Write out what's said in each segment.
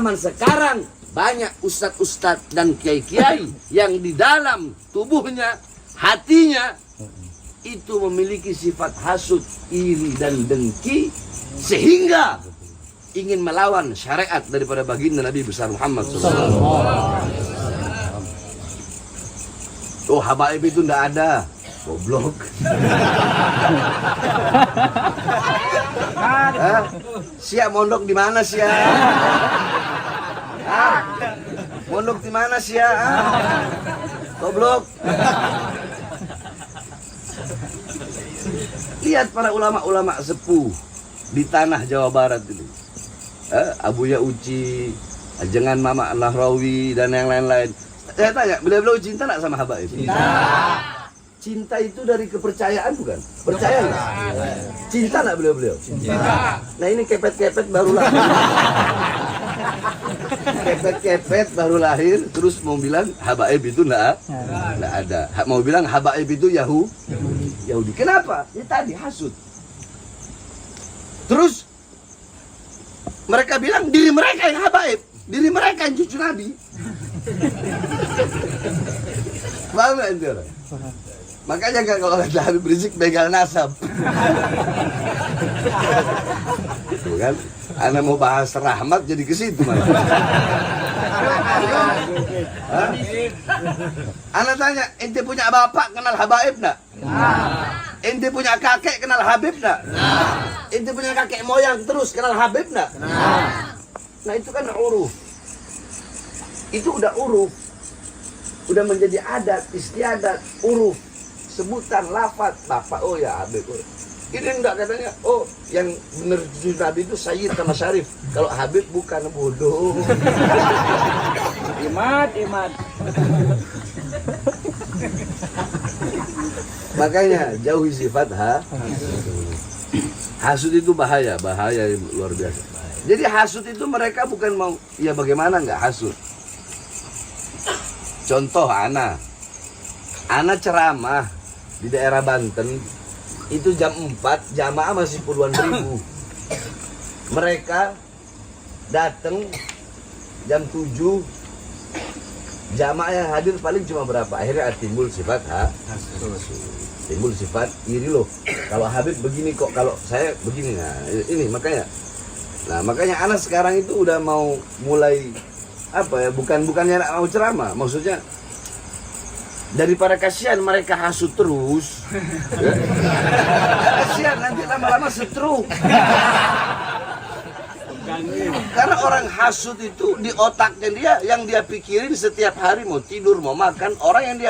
Zaman sekarang banyak ustadz-ustadz dan kiai-kiai yang di dalam tubuhnya, hatinya itu memiliki sifat hasud, iri dan dengki sehingga ingin melawan syariat daripada baginda Nabi besar Muhammad SAW. Oh, habaib itu ndak ada, goblok. Siap mondok di mana siap? Mondok di mana siap? Goblok. Lihat para ulama-ulama sepuh di tanah Jawa Barat ini. Abuya Uci, Ajengan Mama Nahrawi dan yang lain-lain. Saya tanya, beliau-beliau cinta nggak sama habaib? Cinta. Cinta itu dari kepercayaan bukan? Percaya nggak? Cinta nggak beliau-beliau? Cinta. Nah ini kepet-kepet baru lahir. Kepet-kepet baru lahir, terus mau bilang habaib itu nggak ada. Mau bilang habaib itu Yahudi. Kenapa? Ya tadi hasud. Terus mereka bilang diri mereka yang habaib, diri mereka yang cucu Nabi. Paham nggak itu? Makanya kan kalau ada Habib Rizik begal nasab. Tuh kan, Anda mau bahas rahmat jadi ke situ malah. Anda tanya, ente punya bapak kenal habaib enggak? Ente punya kakek kenal Habib enggak? Ente punya kakek moyang terus kenal Habib enggak? Nah itu kan uruf. Itu udah uruf. Udah menjadi adat, istiadat, uruf. Sebutan, lafaz, bapak, oh ya Habib. Oh. Ini enggak katanya, oh yang bener cucu Nabi itu Sayyid sama Syarif. Kalau Habib bukan, bodoh. Imat. Makanya jauhi sifat hasud itu bahaya luar biasa. Jadi hasud itu mereka bukan mau, ya bagaimana nggak hasud. Contoh Ana ceramah di daerah Banten itu jam 4 jamaah masih puluhan ribu. Mereka datang jam 7 jamaah yang hadir paling cuma berapa? Akhirnya timbul sifat timbul sifat iri loh. Kalau Habib begini kok, kalau saya begini. Nah, ini makanya anak sekarang itu udah mau mulai apa ya? Bukannya mau ceramah, maksudnya daripada kasihan mereka hasut terus. Kasihan nanti lama-lama stroke. Karena orang hasut itu di otaknya dia, yang dia pikirin setiap hari mau tidur mau makan orang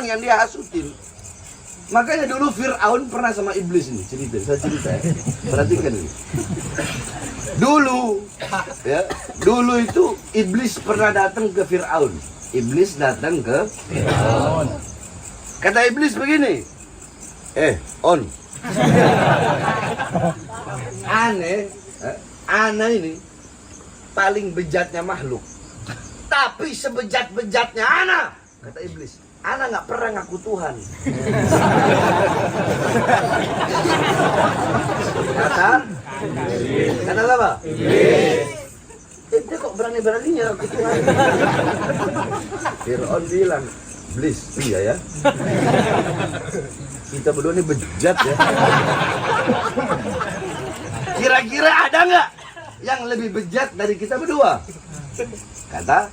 yang dia hasutin. Makanya dulu Fir'aun pernah sama iblis ini, saya cerita ya. Perhatikan ini. Dulu itu iblis pernah datang ke Fir'aun. Iblis datang ke Fir'aun. Kata iblis begini, On. Ana ini paling bejatnya makhluk. Tapi sebejat-bejatnya Ana, kata iblis, Ana nggak pernah ngaku Tuhan. Kata apa? Ente kok berani-beraninya ngaku Tuhan? Fir'aun bilang, iblis, iya ya. Kita berdua ini bejat ya. Kira-kira ada nggak yang lebih bejat dari kita berdua? Kata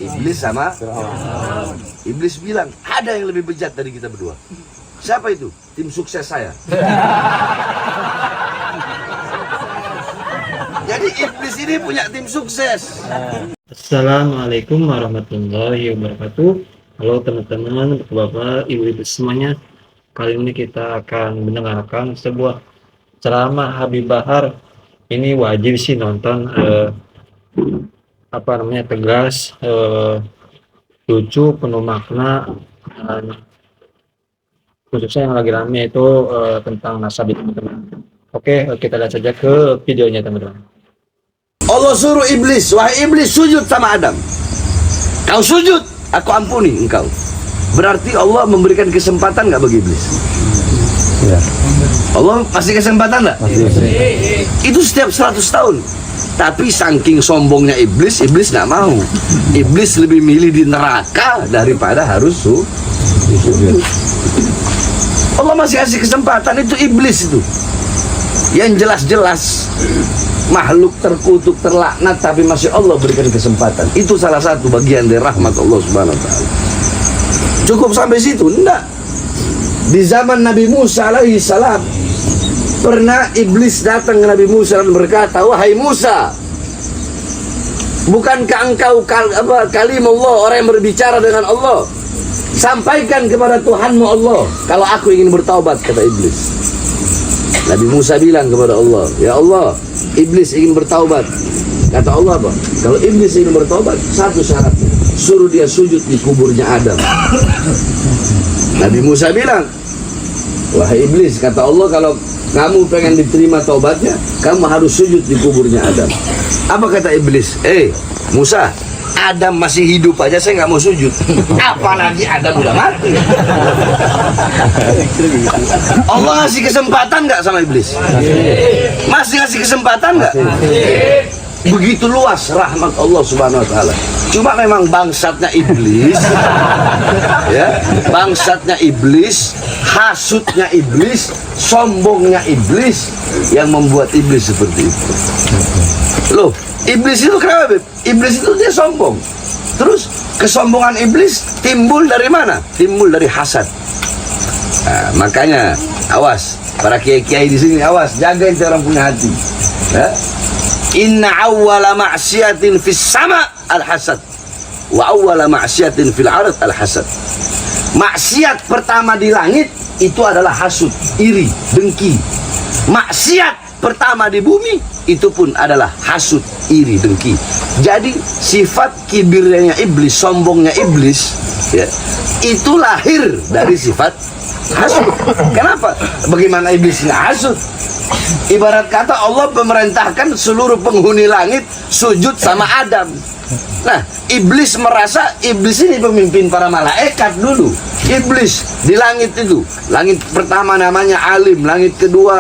iblis sama Fir'aun. Iblis bilang ada yang lebih bejat dari kita berdua. Siapa itu? Tim sukses saya. Jadi iblis ini punya tim sukses. Assalamualaikum warahmatullahi wabarakatuh. Halo teman-teman, bapak, ibu-ibu semuanya. Kali ini kita akan mendengarkan sebuah ceramah Habib Bahar. Ini wajib sih nonton, tegas, lucu, penuh makna, dan khususnya yang lagi rame itu tentang nasab teman-teman. Oke, kita lihat saja ke videonya teman-teman. Allah suruh iblis, wahai iblis, sujud sama Adam. Kau sujud, aku ampuni engkau. Berarti Allah memberikan kesempatan nggak bagi iblis? Ya. Allah kasih kesempatan nggak? Itu setiap 100 tahun. Tapi saking sombongnya iblis nggak mau. Iblis lebih milih di neraka daripada harus di surga. Allah masih kasih kesempatan, itu iblis itu. Yang jelas-jelas makhluk terkutuk, terlaknat, tapi masih Allah berikan kesempatan. Itu salah satu bagian dari rahmat Allah Subhanahu wa taala. Cukup sampai situ? Enggak. Di zaman Nabi Musa alaihi salam, pernah iblis datang ke Nabi Musa dan berkata, "Wahai Musa, bukankah engkau kalimullah, orang yang berbicara dengan Allah? Sampaikan kepada Tuhanmu Allah kalau aku ingin bertaubat," kata iblis. Nabi Musa bilang kepada Allah, "Ya Allah, iblis ingin bertaubat." Kata Allah apa? Kalau iblis ingin bertaubat, satu syarat, suruh dia sujud di kuburnya Adam. Nabi Musa bilang, "Wahai iblis," kata Allah, "kalau kamu pengen diterima taubatnya, kamu harus sujud di kuburnya Adam." Apa kata iblis? Musa, Adam masih hidup aja saya nggak mau sujud, apalagi Adam udah mati. Allah ngasih kesempatan nggak sama iblis? Masih ngasih kesempatan nggak? Begitu luas rahmat Allah Subhanahu wa taala. Cuma memang bangsatnya iblis, ya, bangsatnya iblis, hasutnya iblis, sombongnya iblis yang membuat iblis seperti itu. Loh, iblis itu kenapa, Beb? Iblis itu dia sombong. Terus kesombongan iblis timbul dari mana? Timbul dari hasad. Nah, makanya awas para kiai-kiai di sini, awas, jagain orang punya hati. Ya? Inna awwala ma'siyatin fis sama al-hasad wa awwala ma'siyatin fil ard al-hasad. Maksiat pertama di langit itu adalah hasud, iri, dengki. Maksiat pertama di bumi itu pun adalah hasud, iri, dengki. Jadi sifat kibirnya iblis, sombongnya iblis, ya, itu lahir dari sifat hasud. Kenapa? Bagaimana iblis nggak hasud? Ibarat kata Allah memerintahkan seluruh penghuni langit sujud sama Adam. Nah, iblis merasa iblis ini pemimpin para malaikat dulu. Iblis di langit itu, langit pertama namanya alim, langit kedua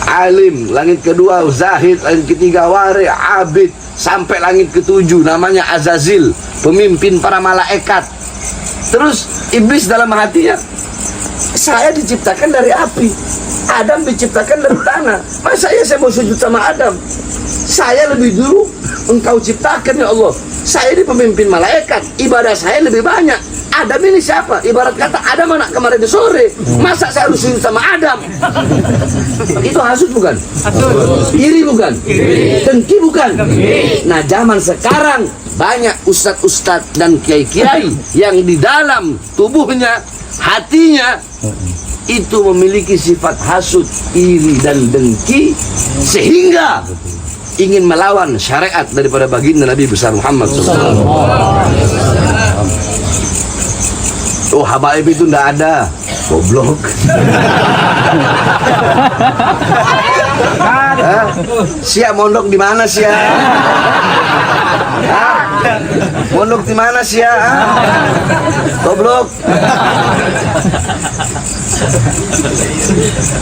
alim, langit kedua zahid, langit ketiga wari, abid, sampai langit ketujuh namanya Azazil, pemimpin para malaikat. Terus iblis dalam hatinya, saya diciptakan dari api, Adam diciptakan dari tanah. Masa ya saya mau sujud sama Adam? Saya lebih dulu engkau ciptakan ya Allah. Saya ini pemimpin malaikat, ibadah saya lebih banyak. Adam ini siapa? Ibarat kata Adam anak kemarin sore. Masa saya harus sujud sama Adam? Itu hasud bukan? Iri bukan? Dengki bukan? Nah, zaman sekarang banyak ustadz-ustadz dan kiai-kiai yang di dalam tubuhnya, hatinya itu memiliki sifat hasud, iri, dan dengki, sehingga ingin melawan syariat daripada baginda Nabi besar Muhammad SAW. Oh, habaib itu ndak ada, goblok. Siap mondok di mana Sia? Mondok di mana Sia? Goblok.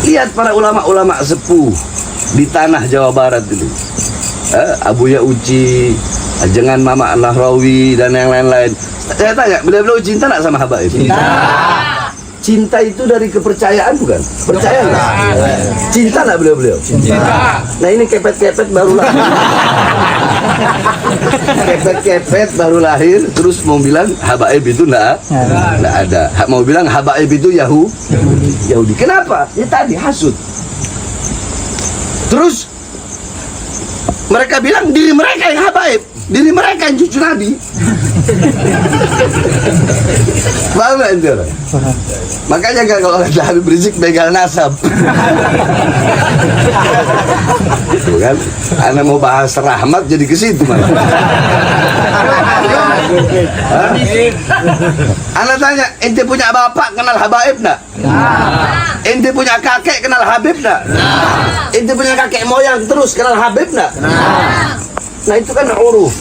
Lihat para ulama-ulama sepuh di tanah Jawa Barat itu, Abuya Uci, Ajengan Mama Nahrawi dan yang lain-lain. Saya tanya, beliau-beliau cinta nggak sama habaib? Cinta. Cinta itu dari kepercayaan bukan? Percaya nggak? Cinta nggak beliau-beliau? Cinta. Nah, ini kepet-kepet baru lahir. Kepet-kepet baru lahir, terus mau bilang habaib itu nggak ada. Mau bilang habaib itu Yahudi. Kenapa? Ya tadi hasud. Terus mereka bilang diri mereka yang habaib, diri mereka yang cucu Nabi. Paham nggak itu? Makanya kan kalau ada Habib Rizik begal nasab. Itu kan, Anda mau bahas rahmat jadi ke situ malah. Anda tanya, ente punya bapak kenal habaib nggak? Ente punya kakek kenal Habib nggak? Ente punya kakek moyang terus kenal Habib nggak? Nah, itu kan uruf.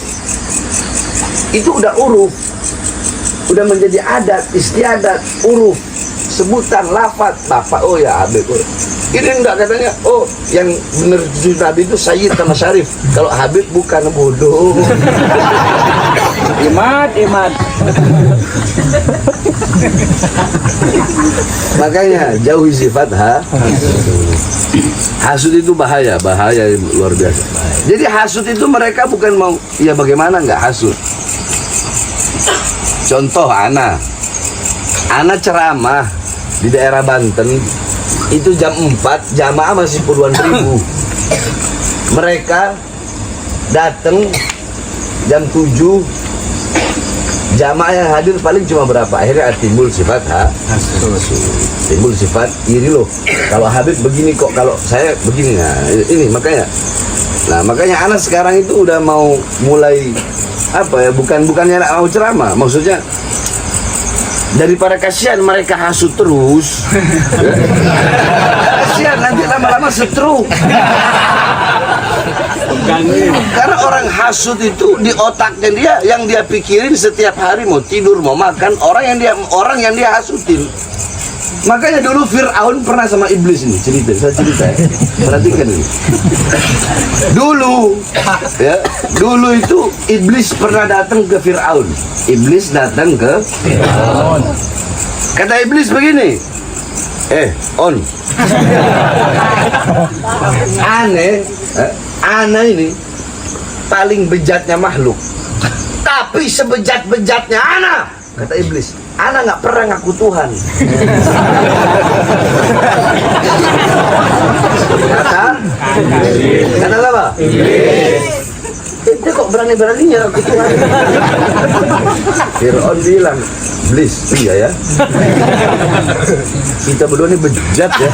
Itu udah uruf, udah menjadi adat, istiadat, uruf, sebutan, lafaz bapak, oh ya Habib. Ini enggak katanya, oh yang bener cucu Nabi itu Sayyid sama Syarif. Kalau Habib bukan, bodoh. Imat. Makanya jauhi sifat hasud itu bahaya luar biasa. Jadi hasud itu mereka bukan mau, ya bagaimana nggak hasud. Contoh Ana ceramah di daerah Banten itu jam 4 jamaah masih puluhan ribu. Mereka datang jam 7, jamaah yang hadir paling cuma berapa. Akhirnya timbul sifat timbul sifat iri loh. Kalau Habib begini kok, kalau saya begini. Nah, ini makanya anak sekarang itu udah mau mulai apa ya, bukannya mau ceramah, maksudnya daripada kasihan mereka hasut terus. Kasihan nanti lama-lama stroke. Karena orang hasut itu di otaknya dia, yang dia pikirin setiap hari mau tidur mau makan orang yang dia hasutin. Makanya dulu Fir'aun pernah sama iblis ini, saya cerita ya. Perhatikan ini. Dulu itu iblis pernah datang ke Fir'aun. Iblis datang ke Fir'aun. Kata iblis begini, Ana ini paling bejatnya makhluk. Tapi sebejat-bejatnya Ana, kata iblis, Ana nggak pernah ngaku Tuhan. Kata apa? Ente kok berani-beraninya ngaku Tuhan? Fir'aun bilang, iblis, iya ya. Kita berdua ini bejat ya.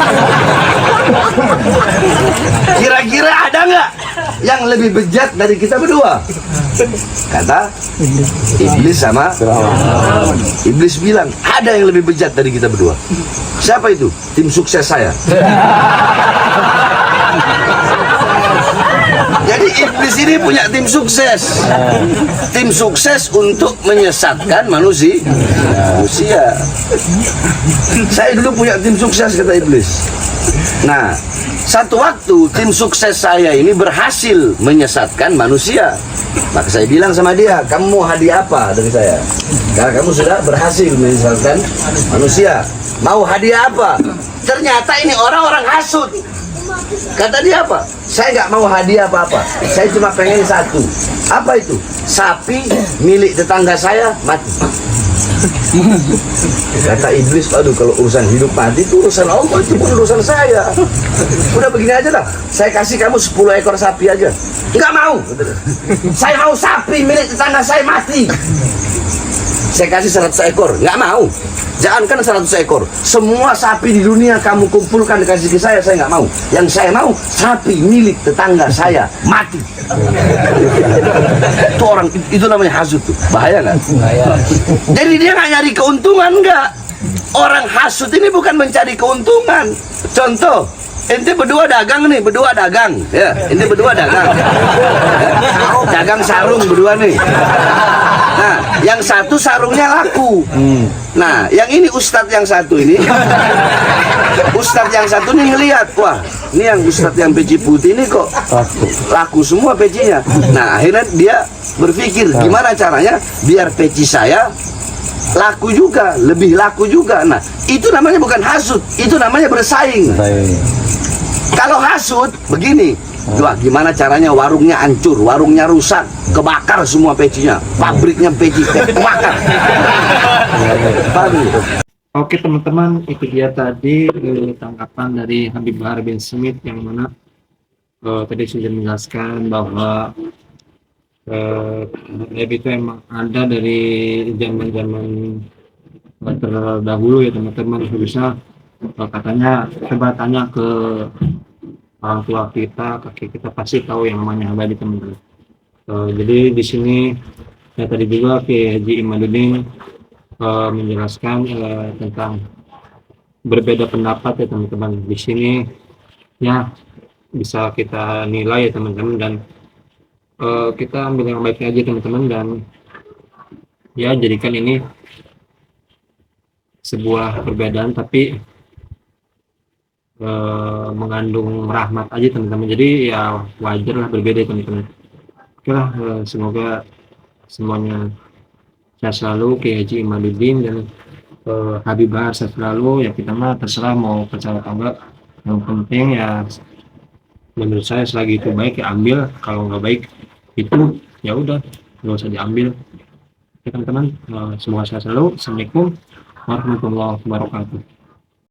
Kira-kira ada nggak yang lebih bejat dari kita berdua? Kata iblis sama Fir'aun. Iblis bilang, ada yang lebih bejat dari kita berdua. Siapa itu? Tim sukses saya. Jadi iblis ini punya tim sukses. Tim sukses untuk menyesatkan manusia. Saya dulu punya tim sukses, kata iblis. Nah, satu waktu tim sukses saya ini berhasil menyesatkan manusia. Maka saya bilang sama dia, kamu mau hadiah apa dari saya? Karena kamu sudah berhasil menyesatkan manusia, mau hadiah apa? Ternyata ini orang-orang hasut. Kata dia apa? Saya nggak mau hadiah apa-apa. Saya cuma pengen satu. Apa itu? Sapi milik tetangga saya mati. Kata iblis, aduh kalau urusan hidup mati itu urusan Allah, itu bukan urusan saya. Udah begini aja lah, saya kasih kamu 10 ekor sapi aja. Nggak mau. Saya mau sapi milik tetangga saya mati. Saya kasih 100 ekor, nggak mau. Jangankan 100 ekor, semua sapi di dunia kamu kumpulkan dikasih ke saya nggak mau. Yang saya mau sapi milik tetangga saya mati. Itu orang, itu namanya hasut tuh, bahaya nggak? Jadi dia nggak nyari keuntungan, nggak. Orang hasut ini bukan mencari keuntungan. Contoh, ente berdua dagang nih, ya. Ente berdua dagang, dagang sarung berdua nih. Nah, yang satu sarungnya laku. Nah, yang ini ustadz yang satu ini, ustadz yang satu nih ngelihat, wah, ini yang ustadz yang peci putih ini kok laku semua pecinya. Nah, akhirnya dia berpikir gimana caranya biar peci saya laku juga, lebih laku juga. Nah, itu namanya bukan hasut, itu namanya bersaing. Kalau hasut begini, wah, gimana caranya warungnya hancur, warungnya rusak, kebakar semua pecinya, pabriknya peci kebakar. Oke teman-teman, itu dia tadi tanggapan dari Habib Bahar bin Smith yang mana tadi sudah menjelaskan bahwa Habib itu emang ada dari zaman-zaman terdahulu ya teman-teman. Bisa katanya coba tanya ke orang tua kita, kakek kita pasti tahu yang namanya Habib teman-teman. Jadi di sini ya tadi juga Kiai Haji Imaduddin menjelaskan tentang berbeda pendapat ya teman-teman. Di sini ya bisa kita nilai ya teman-teman, dan kita ambil yang baiknya aja teman-teman, dan ya jadikan ini sebuah perbedaan tapi mengandung rahmat aja teman-teman, jadi ya wajar lah berbeda teman-teman. Oke lah, semoga semuanya sehat selalu, Kiai Haji Imaduddin dan Habib Bahar sehat selalu. Ya kita mah terserah mau percaya atau enggak, yang penting ya menurut saya selagi itu baik ya ambil, kalau nggak baik itu ya udah nggak usah diambil. Oke teman-teman, semoga sehat selalu. Assalamualaikum warahmatullahi wabarakatuh.